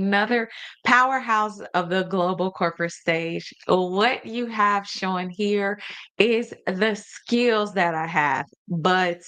another powerhouse of the global corporate stage. What you have shown here is the skills that I have, but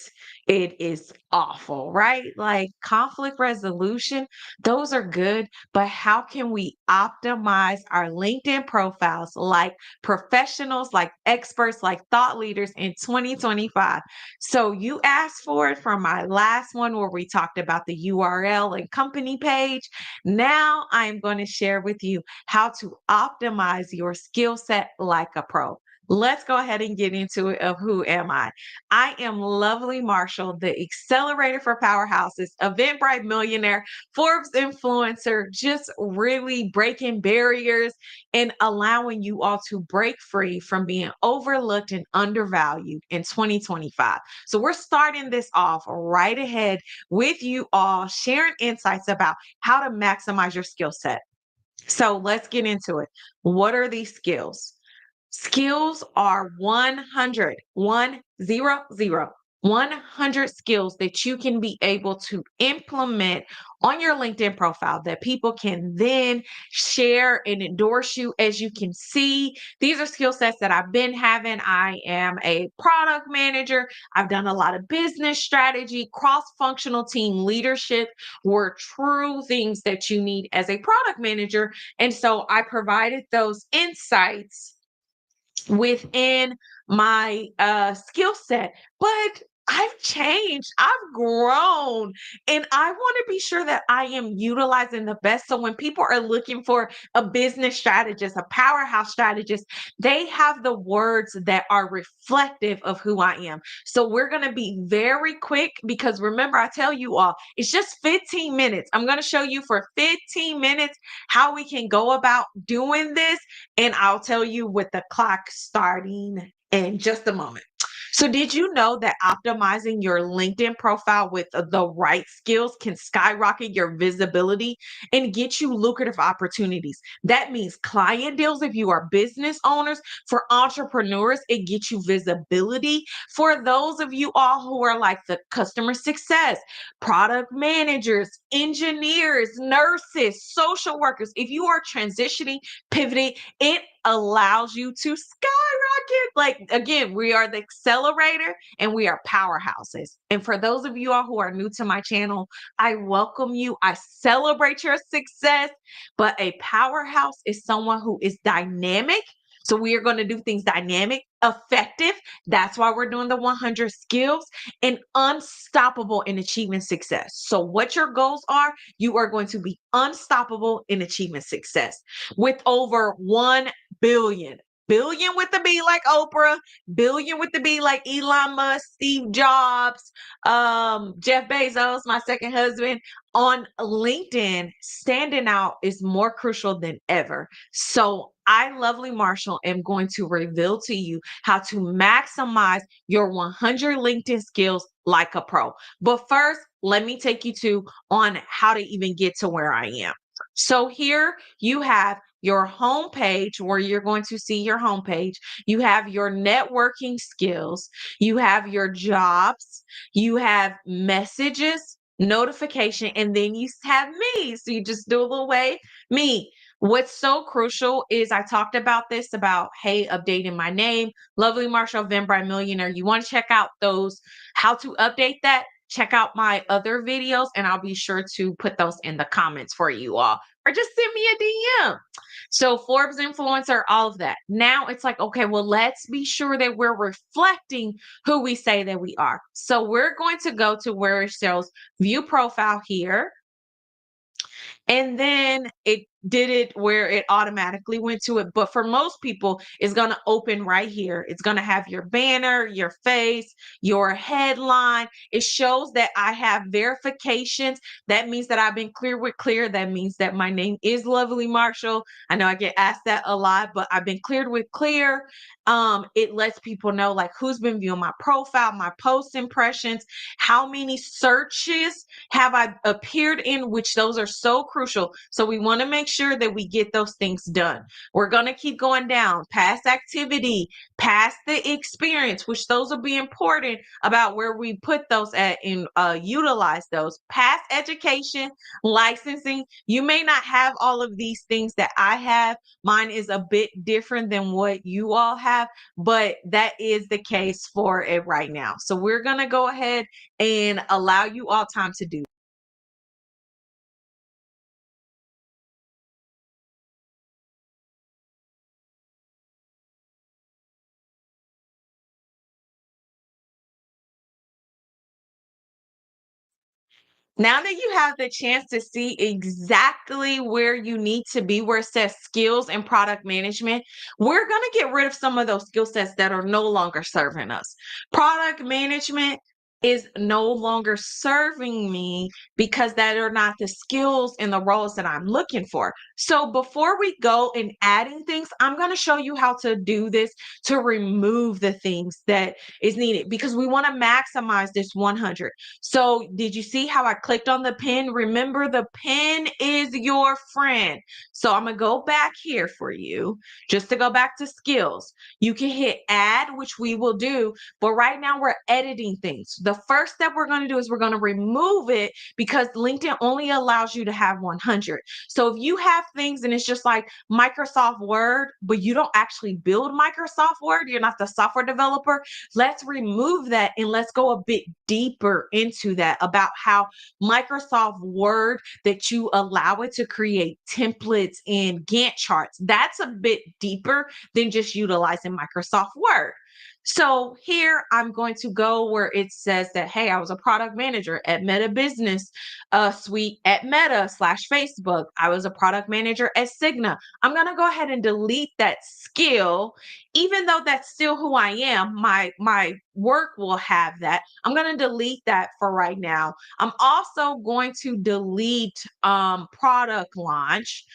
it is awful, right? Like conflict resolution, those are good, but how can we optimize our LinkedIn profiles like professionals, like experts, like thought leaders in 2025? So you asked for it from my last one where we talked about the URL and company page. Now I'm going to share with you how to optimize your skill set like a pro. Let's go ahead and get into it of who am I. I am Lovely Marshall, the accelerator for powerhouses, Eventbrite millionaire, Forbes influencer, just really breaking barriers and allowing you all to break free from being overlooked and undervalued in 2025. So we're starting this off right ahead with you all sharing insights about how to maximize your skill set. So let's get into it. What are these skills? Skills are 100, 100 skills that you can be able to implement on your LinkedIn profile that people can then share and endorse you. As you can see, these are skill sets that I've been having. I am a product manager. I've done a lot of business strategy, cross-functional team leadership were true things that you need as a product manager. And so I provided those insights within my skill set, but I've changed, I've grown, and I want to be sure that I am utilizing the best. So when people are looking for a business strategist, a powerhouse strategist, they have the words that are reflective of who I am. So we're going to be very quick because remember, I tell you all, it's just 15 minutes. I'm going to show you for 15 minutes how we can go about doing this, and I'll tell you with the clock starting in just a moment. So, did you know that optimizing your LinkedIn profile with the right skills can skyrocket your visibility and get you lucrative opportunities? That means client deals if you are business owners. For entrepreneurs, it gets you visibility. For those of you all who are like the customer success, product managers, engineers, nurses, social workers, if you are transitioning, pivoting, it allows you to skyrocket. Like, again, we are the accelerator and we are powerhouses. And for those of you all who are new to my channel, I welcome you. I celebrate your success. But a powerhouse is someone who is dynamic. So we are going to do things dynamic, effective. That's why we're doing the 100 skills, and unstoppable in achieving success. So what your goals are, you are going to be unstoppable in achieving success with over 1 billion. Billion with the B like Oprah, billion with the B like Elon Musk, Steve Jobs, Jeff Bezos, my second husband. On LinkedIn, standing out is more crucial than ever. So I, Lovely Marshall, am going to reveal to you how to maximize your 100 LinkedIn skills like a pro. But first, let me take you to on how to even get to where I am. So here you have your homepage where you're going to see your homepage. You have your networking skills. You have your jobs. You have messages, notification, and then you have me. So you just do a little way, me. What's so crucial is I talked about this about, hey, updating my name, Lovely Marshall, Eventbrite Millionaire. You want to check out those, how to update that? Check out my other videos and I'll be sure to put those in the comments for you all, or just send me a DM. So Forbes influencer, all of that. Now it's like, okay, well, let's be sure that we're reflecting who we say that we are. So we're going to go to where it shows view profile here. And then it did it where it automatically went to it. But for most people, it's going to open right here. It's going to have your banner, your face, your headline. It shows that I have verifications. That means that I've been clear with Clear. That means that my name is Lovely Marshall. I know I get asked that a lot, but I've been cleared with Clear. It lets people know like who's been viewing my profile, my post impressions, how many searches have I appeared in, which those are so crucial. So we want to make sure that we get those things done. We're going to keep going down past activity, past the experience, which those will be important about where we put those at and utilize those. Past education, licensing. You may not have all of these things that I have. Mine is a bit different than what you all have, but that is the case for it right now. So we're going to go ahead and allow you all time to do. Now that you have the chance to see exactly where you need to be, where it says skills and product management, we're going to get rid of some of those skill sets that are no longer serving us. Product management is no longer serving me because that are not the skills and the roles that I'm looking for. So before we go and adding things, I'm going to show you how to do this to remove the things that is needed because we want to maximize this 100. So did you see how I clicked on the pin? Remember, the pin is your friend. So I'm going to go back here for you just to go back to skills. You can hit add, which we will do. But right now we're editing things. The first step we're going to do is we're going to remove it because LinkedIn only allows you to have 100. So if you have things and it's just like Microsoft Word, but you don't actually build Microsoft Word, you're not the software developer, let's remove that and let's go a bit deeper into that about how Microsoft Word that you allow it to create templates and Gantt charts. That's a bit deeper than just utilizing Microsoft Word. So here I'm going to go where it says that, hey, I was a product manager at Meta Business Suite at Meta / Facebook. I was a product manager at Cigna. I'm going to go ahead and delete that skill, even though that's still who I am. My work will have that. I'm going to delete that for right now. I'm also going to delete product launch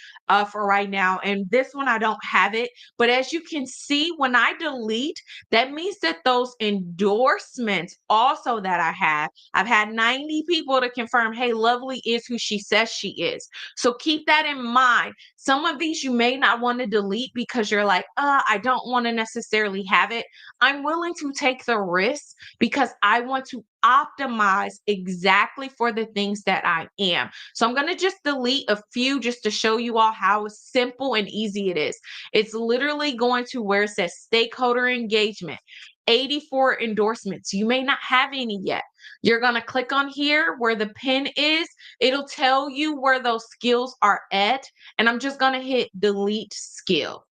for right now. And this one, I don't have it. But as you can see, when I delete, that means that those endorsements also that I've had 90 people to confirm, hey, Lovely is who she says she is. So keep that in mind. Some of these you may not want to delete because you're like, I don't want to necessarily have it. I'm willing to take the risk because I want to optimize exactly for the things that I am. So I'm going to just delete a few just to show you all how simple and easy it is. It's literally going to where it says stakeholder engagement, 84 endorsements. You may not have any yet. You're going to click on here where the pin is. It'll tell you where those skills are at. And I'm just going to hit delete skill.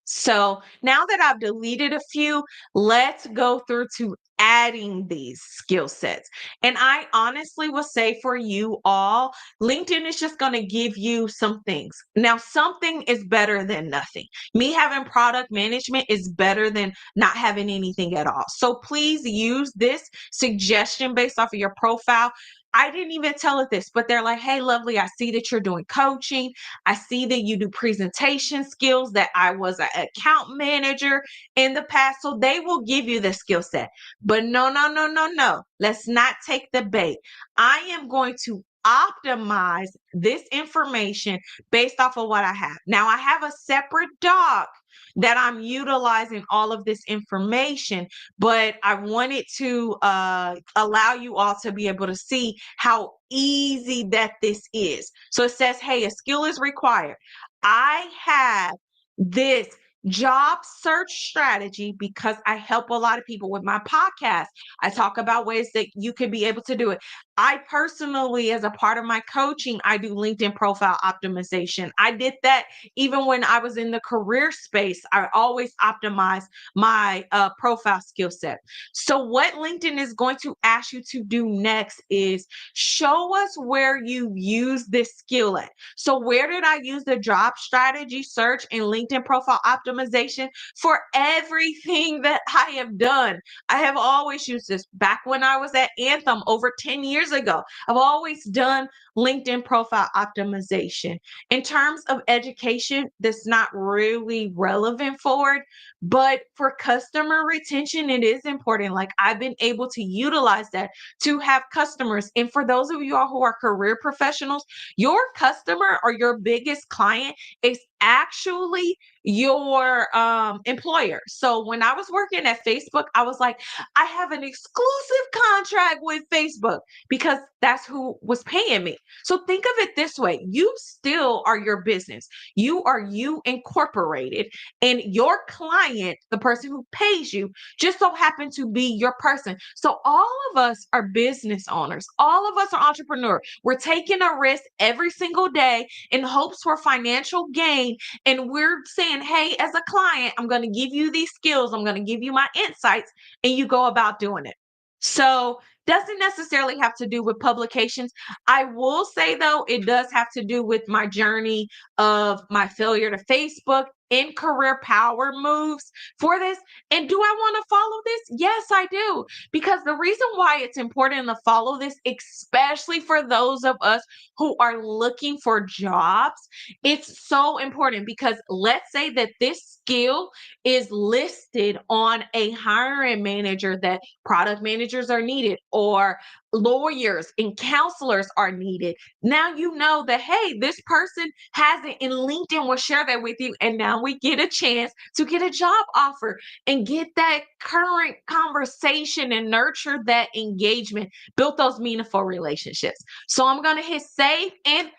So now that I've deleted a few, let's go through to adding these skill sets. And I honestly will say for you all, LinkedIn is just going to give you some things. Now, something is better than nothing. Me having product management is better than not having anything at all. So please use this suggestion based off of your profile. I didn't even tell it this, but they're like, hey, Lovely, I see that you're doing coaching. I see that you do presentation skills, that I was an account manager in the past. So they will give you the skill set. But no, no, no, no, no. Let's not take the bait. I am going to optimize this information based off of what I have. Now, I have a separate doc that I'm utilizing all of this information, but I wanted to allow you all to be able to see how easy that this is. So it says, hey, a skill is required. I have this job search strategy because I help a lot of people with my podcast. I talk about ways that you can be able to do it. I personally, as a part of my coaching, I do LinkedIn profile optimization. I did that even when I was in the career space. I always optimize my profile skill set. So what LinkedIn is going to ask you to do next is show us where you use this skill at. So where did I use the job strategy search and LinkedIn profile optimization? For everything that I have done. I have always used this back when I was at Anthem over 10 years ago. I've always done LinkedIn profile optimization. In terms of education, that's not really relevant for it, but for customer retention, it is important. Like I've been able to utilize that to have customers. And for those of you all who are career professionals, your customer or your biggest client is actually your employer. So when I was working at Facebook, I was like, I have an exclusive contract with Facebook because that's who was paying me. So think of it this way: you still are your business, you are you incorporated, and your client, the person who pays you, just so happen to be your person. So all of us are business owners, all of us are entrepreneurs. We're taking a risk every single day in hopes for financial gain. And we're saying, hey, as a client, I'm going to give you these skills, I'm going to give you my insights, and you go about doing it. So doesn't necessarily have to do with publications. I will say though, it does have to do with my journey of my failure to Facebook in career power moves for this. And do I want to follow this? Yes, I do. Because the reason why it's important to follow this, especially for those of us who are looking for jobs, it's so important because let's say that this skill is listed on a hiring manager, that product managers are needed or lawyers and counselors are needed. Now you know that, hey, this person has it, and LinkedIn will share that with you. And now we get a chance to get a job offer and get that current conversation and nurture that engagement, build those meaningful relationships. So I'm going to hit save and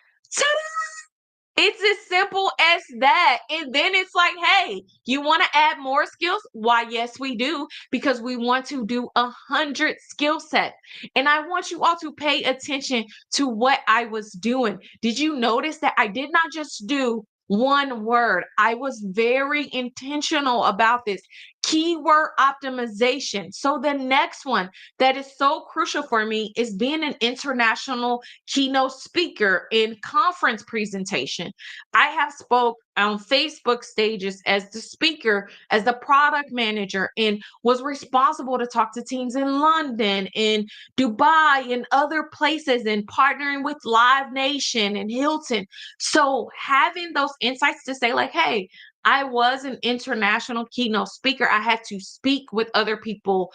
it's as simple as that. And then it's like, hey, you want to add more skills? Why, yes, we do, because we want to do 100 skill sets. And I want you all to pay attention to what I was doing. Did you notice that I did not just do one word? I was very intentional about this keyword optimization. So the next one that is so crucial for me is being an international keynote speaker in conference presentation. I have spoke on Facebook stages as the speaker, as the product manager, and was responsible to talk to teams in London, in Dubai, and other places, and partnering with Live Nation and Hilton. So having those insights to say, like, hey, I was an international keynote speaker. I had to speak with other people.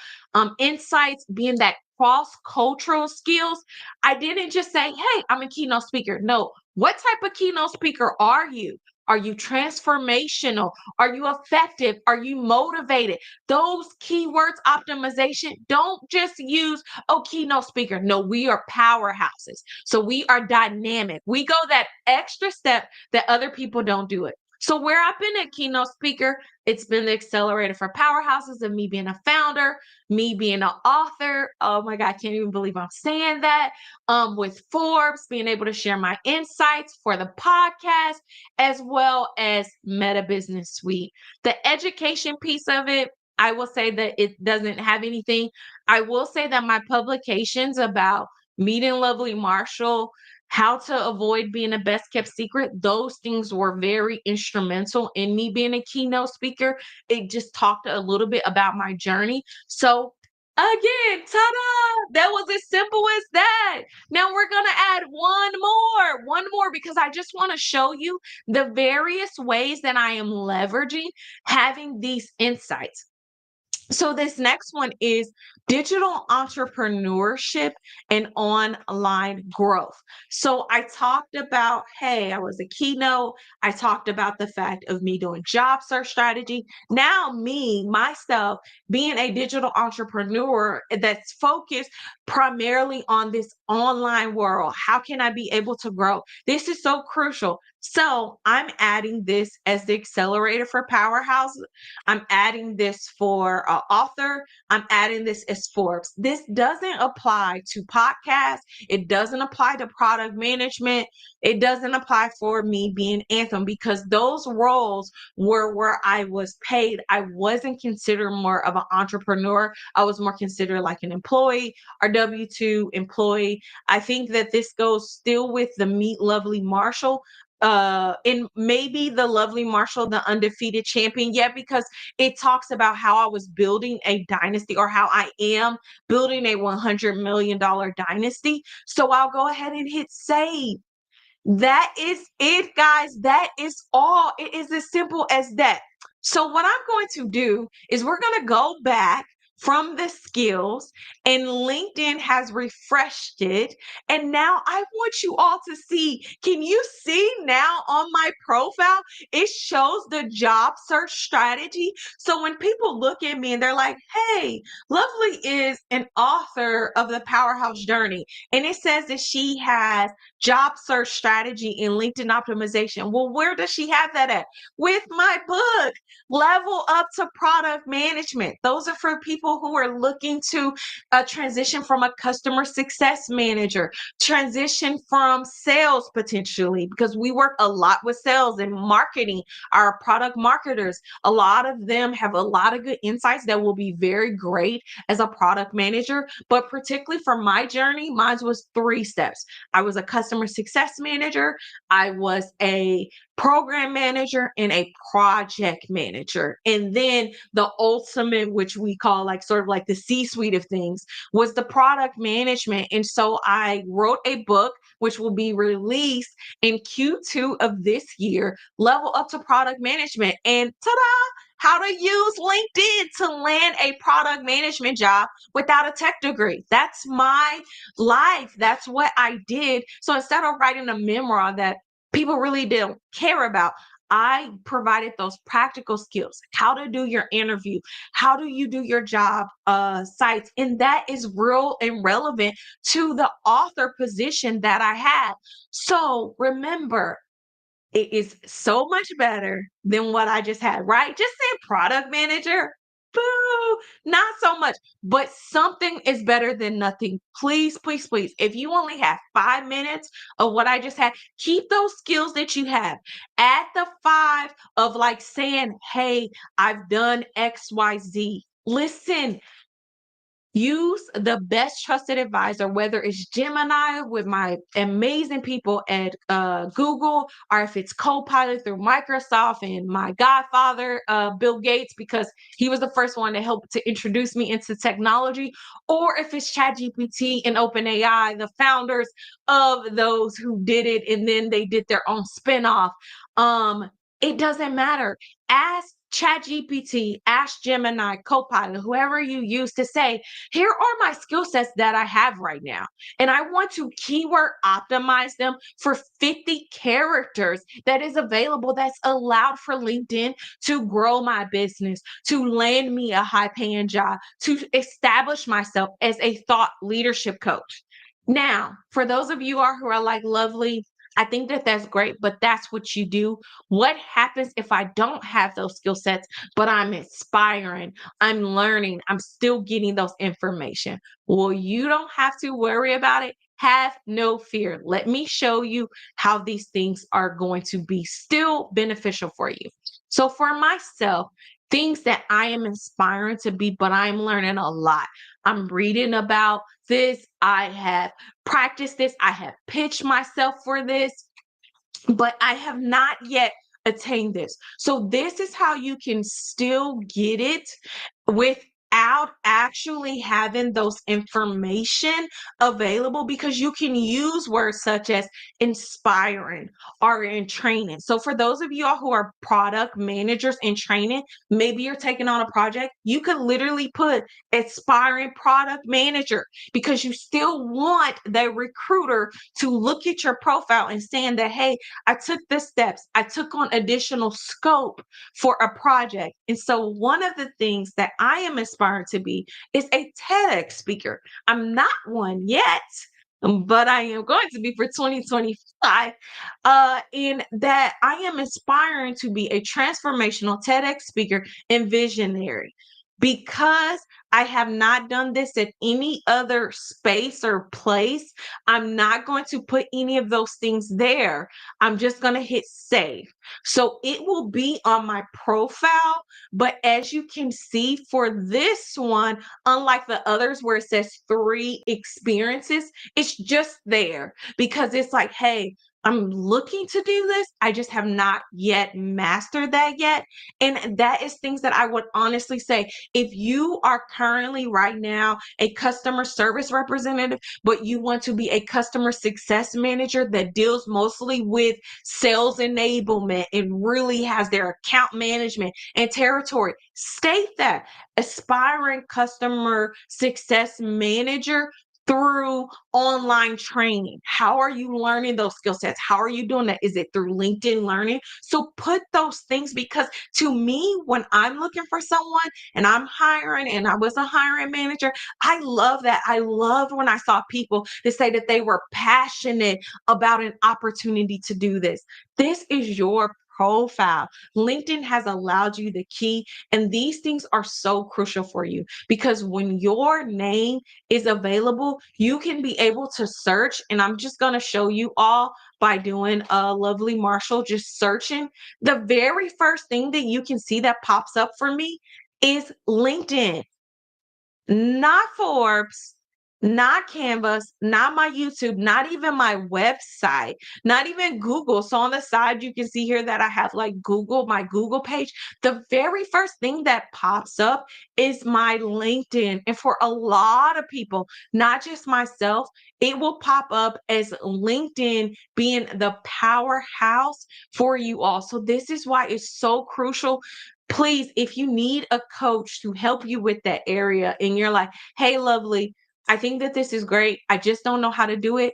Insights being that cross cultural skills. I didn't just say, hey, I'm a keynote speaker. No, what type of keynote speaker are you? Are you transformational? Are you effective? Are you motivated? Those keywords optimization, don't just use, oh, keynote speaker. No, we are powerhouses. So we are dynamic. We go that extra step that other people don't do it. So where I've been a keynote speaker, it's been the accelerator for powerhouses of me being a founder, me being an author. Oh my God, I can't even believe I'm saying that. With Forbes, being able to share my insights for the podcast, as well as Meta Business Suite. The education piece of it, I will say that it doesn't have anything. I will say that my publications about meeting Lovely Marshall, how to avoid being a best kept secret, those things were very instrumental in me being a keynote speaker. It just talked a little bit about my journey. So again, ta-da! That was as simple as that. Now we're gonna add one more, because I just want to show you the various ways that I am leveraging having these insights. So this next one is digital entrepreneurship and online growth. So I talked about, hey, I was a keynote. I talked about the fact of me doing job search strategy. Now me, myself, being a digital entrepreneur that's focused primarily on this online world. How can I be able to grow? This is so crucial. So I'm adding this as the accelerator for Powerhouse. I'm adding this for author. I'm adding this as Forbes. This doesn't apply to podcasts. It doesn't apply to product management. It doesn't apply for me being Anthem, because those roles were where I was paid. I wasn't considered more of an entrepreneur. I was more considered like an employee or W-2 employee. I think that this goes still with the Meet Lovely Marshall. And maybe the lovely Marshall, the undefeated champion. Yeah, because it talks about how I was building a dynasty, or how I am building a $100 million dynasty. So I'll go ahead and hit save. That is it, guys. That is all. It is as simple as that. So, what I'm going to do is we're going to go back from the skills, and LinkedIn has refreshed it. And now I want you all to see. Can you see now on my profile? It shows the job search strategy. So, when people look at me and they're like, hey, Lovely is an author of the Powerhouse Journey, and it says that she has job search strategy and LinkedIn optimization. Well, where does she have that at? With my book, Level Up to Product Management. Those are for people who are looking to transition from a customer success manager, transition from sales potentially, because we work a lot with sales and marketing, our product marketers. A lot of them have a lot of good insights that will be very great as a product manager. But particularly for my journey, mine was 3 steps. I was a customer success manager, I was a program manager, and a project manager. And then the ultimate, which we call like sort of like the C suite of things, was the product management. And so I wrote a book which will be released in Q2 of this year, Level Up to Product Management. And ta-da! How to use LinkedIn to land a product management job without a tech degree. That's my life. That's what I did. So instead of writing a memoir that people really don't care about, I provided those practical skills, how to do your interview, how do you do your job sites. And that is real and relevant to the author position that I had. So remember, it is so much better than what I just had, right? Just say product manager. Boo, not so much, but something is better than nothing. Please, please, please. If you only have 5 minutes of what I just had, keep those skills that you have. Add the 5 of like saying, hey, I've done XYZ. Listen, use the best trusted advisor, whether it's Gemini with my amazing people at Google, or if it's Copilot through Microsoft and my godfather, Bill Gates, because he was the first one to help to introduce me into technology, or if it's ChatGPT and OpenAI, the founders of those who did it and then they did their own spinoff. It doesn't matter. Ask ChatGPT, ask Gemini, Copilot, whoever you use, to say, here are my skill sets that I have right now. And I want to keyword optimize them for 50 characters that is available, that's allowed for LinkedIn to grow my business, to land me a high paying job, to establish myself as a thought leadership coach. Now, for those of you who are like, Lovely, I think that that's great, but that's what you do. What happens if I don't have those skill sets, but I'm inspiring, I'm learning, I'm still getting those information? Well, you don't have to worry about it. Have no fear. Let me show you how these things are going to be still beneficial for you. So, for myself, things that I am inspiring to be, but I'm learning a lot. I'm reading about this. I have practiced this. I have pitched myself for this, but I have not yet attained this. So this is how you can still get it without actually having those information available, because you can use words such as inspiring or in training. So for those of you all who are product managers in training, maybe you're taking on a project, you could literally put aspiring product manager, because you still want the recruiter to look at your profile and saying that, hey, I took the steps, I took on additional scope for a project. And so, one of the things that I am inspired to be is a TEDx speaker. I'm not one yet, but I am going to be for 2025. In that, I am aspiring to be a transformational TEDx speaker and visionary, because I have not done this at any other space or place. I'm not going to put any of those things there. I'm just going to hit save. So it will be on my profile. But as you can see for this one, unlike the others where it says 3 experiences, it's just there because it's like, hey, I'm looking to do this. I just have not yet mastered that yet. And that is things that I would honestly say. If you are currently right now a customer service representative, but you want to be a customer success manager that deals mostly with sales enablement and really has their account management and territory, state that aspiring customer success manager through online training. How are you learning those skill sets? How are you doing that? Is it through LinkedIn Learning? So put those things, because to me, when I'm looking for someone and I'm hiring and I was a hiring manager, I love that. I loved when I saw people that say that they were passionate about an opportunity to do this. This is your profile. LinkedIn has allowed you the key, and these things are so crucial for you because when your name is available, you can be able to search. And I'm just going to show you all by doing a lovely Marshall, just searching. The very first thing that you can see that pops up for me is LinkedIn, not Forbes, not Canvas, not my YouTube, not even my website, not even Google. So on the side, you can see here that I have like Google, my Google page. The very first thing that pops up is my LinkedIn. And for a lot of people, not just myself, it will pop up as LinkedIn being the powerhouse for you all. So this is why it's so crucial. Please, if you need a coach to help you with that area and you're like, hey, lovely, I think that this is great. I just don't know how to do it.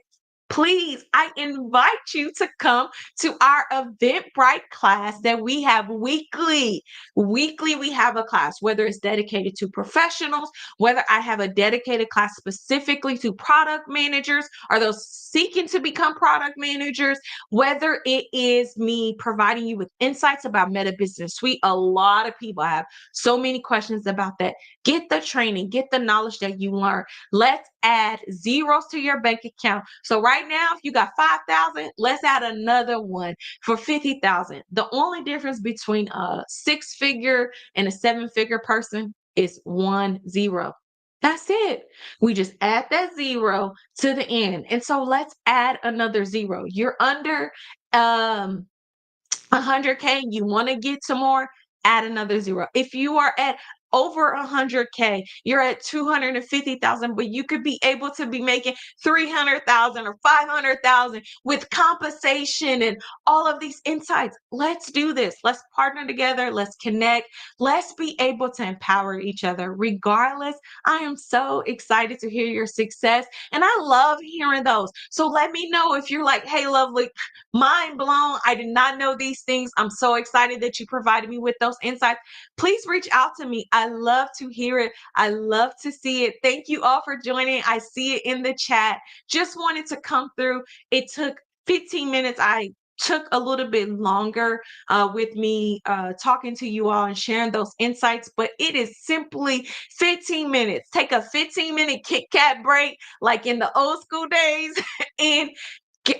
Please, I invite you to come to our Eventbrite class that we have weekly. Weekly, we have a class, whether it's dedicated to professionals, whether I have a dedicated class specifically to product managers or those seeking to become product managers, whether it is me providing you with insights about Meta Business Suite. A lot of people have so many questions about that. Get the training, get the knowledge that you learn. Let's add zeros to your bank account. So right now, if you got 5,000, let's add another one for 50,000. The only difference between a six-figure and a seven-figure person is 1 0. That's it. We just add that zero to the end. And so let's add another zero. You're under 100K, you want to get to more, add another zero. If you are at over 100K, you're at 250,000, but you could be able to be making 300,000 or 500,000 with compensation and all of these insights. Let's do this. Let's partner together. Let's connect. Let's be able to empower each other. Regardless, I am so excited to hear your success, and I love hearing those. So let me know if you're like, hey, lovely, mind blown. I did not know these things. I'm so excited that you provided me with those insights. Please reach out to me. I love to hear it. I love to see it. Thank you all for joining. I see it in the chat. Just wanted to come through. It took 15 minutes. I took a little bit longer with me talking to you all and sharing those insights, but it is simply 15 minutes. Take a 15-minute Kit Kat break like in the old school days and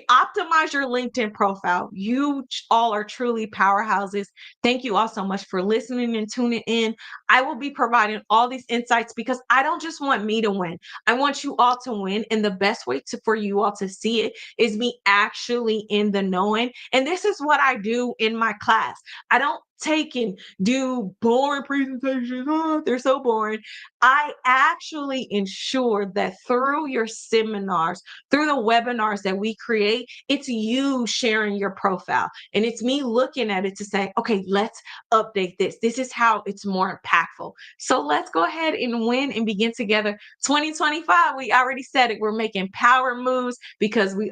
optimize your LinkedIn profile. You all are truly powerhouses. Thank you all so much for listening and tuning in. I will be providing all these insights because I don't just want me to win. I want you all to win. And the best way for you all to see it is me actually in the knowing. And this is what I do in my class. I don't take and do boring presentations. Oh, they're so boring. I actually ensure that through your seminars, through the webinars that we create, it's you sharing your profile. And it's me looking at it to say, okay, let's update this. This is how it's more impactful. So let's go ahead and win and begin together. 2025, we already said it. We're making power moves because we